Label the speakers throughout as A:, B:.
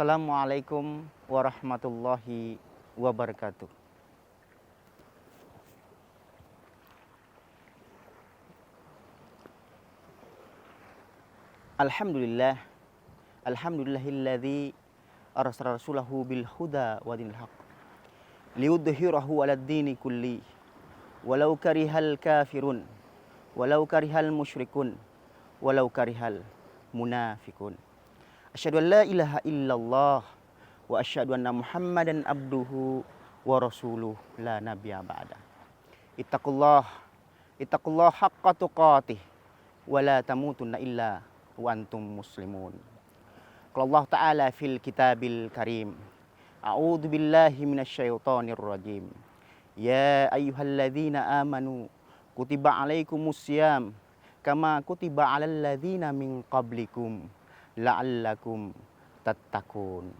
A: Assalamualaikum warahmatullahi wabarakatuh. Alhamdulillah, alhamdulillahilladzi arsala rasulahu bil huda wa dinil haq liyudhhirahu 'alad dini kulli walau karihal kafirun walau karihal musyrikun walau karihal munafikun. Asyhadu an la ilaha illallah wa asyhadu anna Muhammadan abduhu wa rasuluh la nabiyya ba'da. Ittaqullah haqqa tuqatih wa la tamutunna illa wa antum muslimun. Qala Allah Ta'ala fil kitabil karim. A'udzu billahi minasyaitonir rajim. Ya ayyuhalladzina amanu kutiba alaikumus syiyam kama kutiba alal ladzina min qablikum la'allakum tattaqun.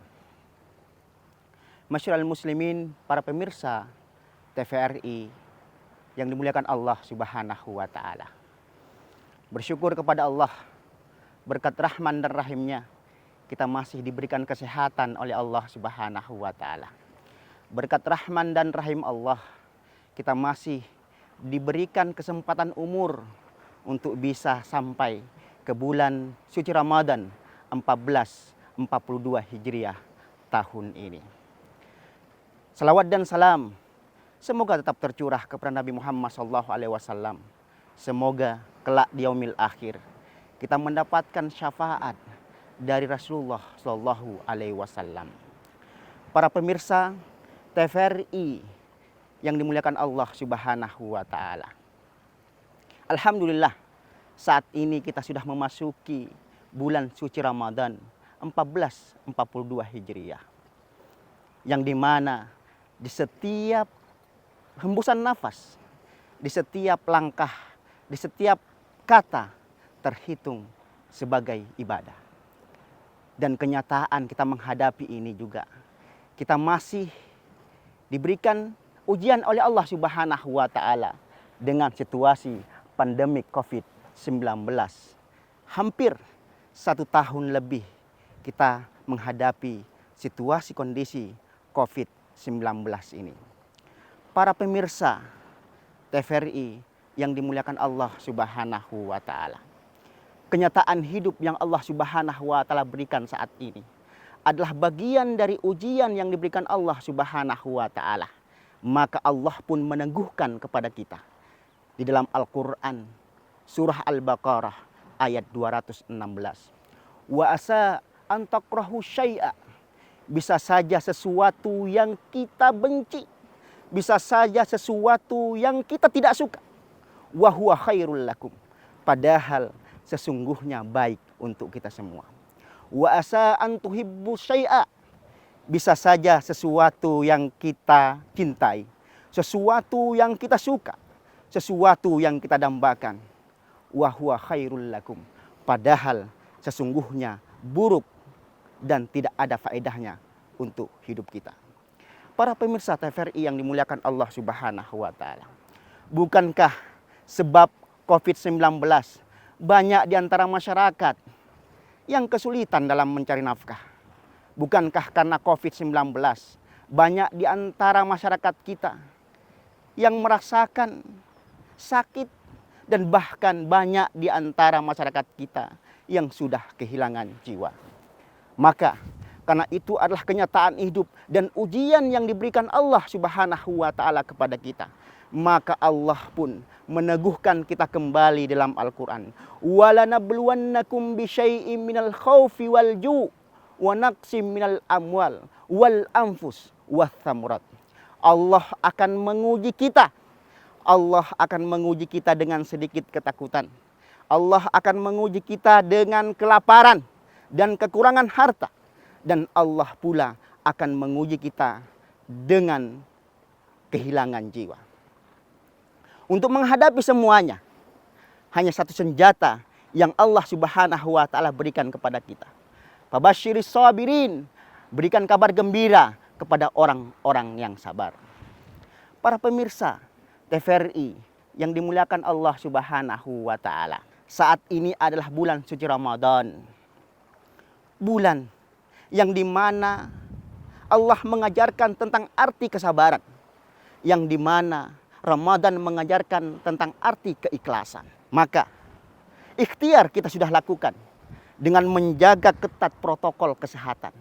A: Masyarul muslimin, para pemirsa TVRI yang dimuliakan Allah Subhanahu wa taala. Bersyukur kepada Allah, berkat Rahman dan Rahimnya kita masih diberikan kesehatan oleh Allah Subhanahu wa taala. Berkat Rahman dan Rahim Allah kita masih diberikan kesempatan umur untuk bisa sampai ke bulan suci Ramadan 1442 Hijriah tahun ini. Salawat dan salam semoga tetap tercurah kepada Nabi Muhammad SAW. Semoga kelak di yaumil akhir kita mendapatkan syafaat dari Rasulullah SAW. Para pemirsa TVRI yang dimuliakan Allah Subhanahu wa taala. Alhamdulillah, saat ini kita sudah memasuki bulan suci Ramadan 1442 Hijriah. Yang dimana di setiap hembusan nafas, di setiap langkah, di setiap kata terhitung sebagai ibadah. Dan kenyataan kita menghadapi ini juga, kita masih diberikan ujian oleh Allah Subhanahu wa taala dengan situasi pandemi COVID-19. Hampir 1 tahun lebih kita menghadapi situasi kondisi COVID-19 ini. Para pemirsa TVRI yang dimuliakan Allah Subhanahu wa taala. Kenyataan hidup yang Allah Subhanahu wa taala berikan saat ini adalah bagian dari ujian yang diberikan Allah Subhanahu wa taala. Maka Allah pun meneguhkan kepada kita di dalam Al-Qur'an surah Al-Baqarah ayat 216. Wa asa an takrahu syai'a. Bisa saja sesuatu yang kita benci, bisa saja sesuatu yang kita tidak suka. Wa huwa khairul lakum. Padahal sesungguhnya baik untuk kita semua. Wa asa an tuhibbu syai'a. Bisa saja sesuatu yang kita cintai, sesuatu yang kita suka, sesuatu yang kita dambakan. Wa huwa khairul lakum. Padahal sesungguhnya buruk dan tidak ada faedahnya untuk hidup kita. Para pemirsa TVRI yang dimuliakan Allah Subhanahu wa taala. Bukankah sebab COVID-19 banyak di antara masyarakat yang kesulitan dalam mencari nafkah? Bukankah karena COVID-19 banyak di antara masyarakat kita yang merasakan sakit, dan bahkan banyak di antara masyarakat kita yang sudah kehilangan jiwa? Maka karena itu adalah kenyataan hidup dan ujian yang diberikan Allah Subhanahu wa taala kepada kita. Maka Allah pun meneguhkan kita kembali dalam Al-Qur'an. Walanabluwannakum bisyai'im minal khaufi wal ju' wa naqsim minal amwal wal anfus wath thamurat. Allah akan menguji kita. Allah akan menguji kita dengan sedikit ketakutan. Allah akan menguji kita dengan kelaparan dan kekurangan harta. Dan Allah pula akan menguji kita dengan kehilangan jiwa. Untuk menghadapi semuanya, hanya satu senjata yang Allah Subhanahu wa taala berikan kepada kita. Fabasyiris sabirin, berikan kabar gembira kepada orang-orang yang sabar. Para pemirsa TVRI yang dimuliakan Allah Subhanahu wa taala. Saat ini adalah bulan suci Ramadan. Bulan yang dimana Allah mengajarkan tentang arti kesabaran, yang dimana Ramadan mengajarkan tentang arti keikhlasan. Maka ikhtiar kita sudah lakukan dengan menjaga ketat protokol kesehatan.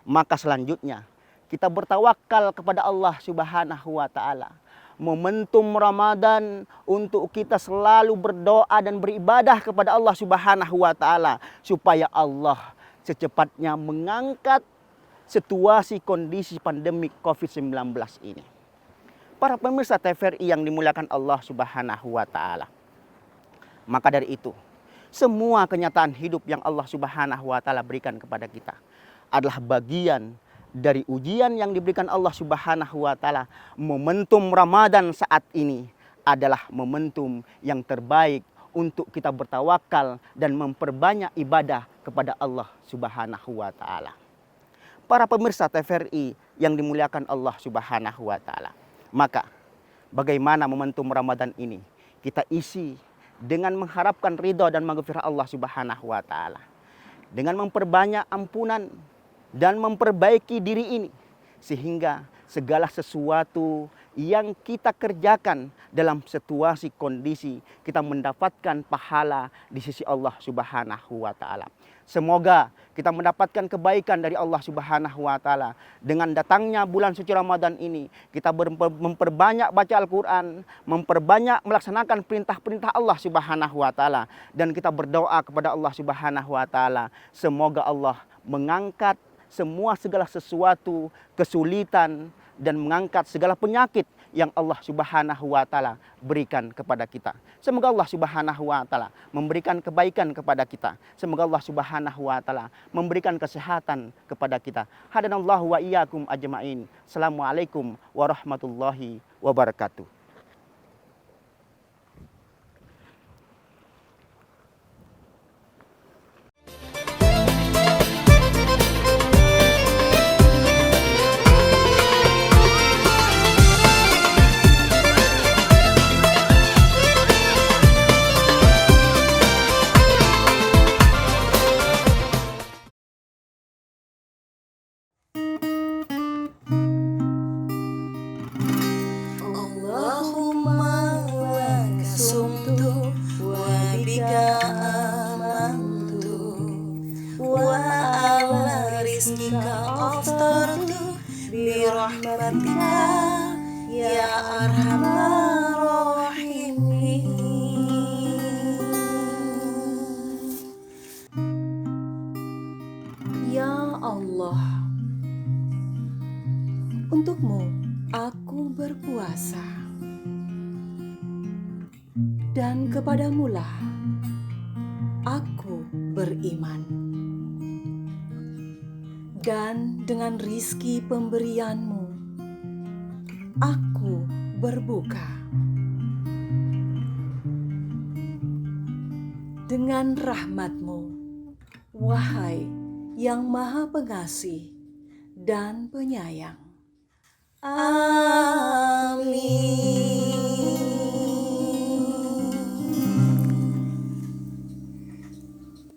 A: Maka selanjutnya kita bertawakal kepada Allah Subhanahu wa taala. Momentum Ramadan untuk kita selalu berdoa dan beribadah kepada Allah Subhanahu wa taala supaya Allah secepatnya mengangkat situasi kondisi pandemi Covid-19 ini. Para pemirsa TVRI yang dimuliakan Allah Subhanahu wa taala. Maka dari itu, semua kenyataan hidup yang Allah Subhanahu wa taala berikan kepada kita adalah bagian dari ujian yang diberikan Allah Subhanahu wa taala. Momentum Ramadan saat ini adalah momentum yang terbaik untuk kita bertawakal dan memperbanyak ibadah kepada Allah Subhanahu wa taala. Para pemirsa TVRI yang dimuliakan Allah Subhanahu wa taala. Maka bagaimana momentum Ramadan ini kita isi dengan mengharapkan ridha dan maghfirah Allah Subhanahu wa taala. Dengan memperbanyak ampunan dan memperbaiki diri ini sehingga segala sesuatu yang kita kerjakan dalam situasi kondisi kita mendapatkan pahala di sisi Allah Subhanahu wa taala. Semoga kita mendapatkan kebaikan dari Allah Subhanahu wa taala. Dengan datangnya bulan suci Ramadan ini, kita memperbanyak baca Al-Qur'an, memperbanyak melaksanakan perintah-perintah Allah Subhanahu wa taala, dan kita berdoa kepada Allah Subhanahu wa taala semoga Allah mengangkat semua segala sesuatu kesulitan dan mengangkat segala penyakit yang Allah Subhanahu wa taala berikan kepada kita. Semoga Allah Subhanahu wa taala memberikan kebaikan kepada kita. Semoga Allah Subhanahu wa taala memberikan kesehatan kepada kita. Hadanallahu wa iyyakum ajmain. Assalamualaikum warahmatullahi wabarakatuh.
B: Birahmatika ya arhamar rahimin. Ya Allah, untukmu aku berpuasa, dan kepadamulah aku beriman. Dan dengan rizki pemberianmu, aku berbuka. Dengan rahmatmu, wahai yang maha pengasih dan penyayang. Amin.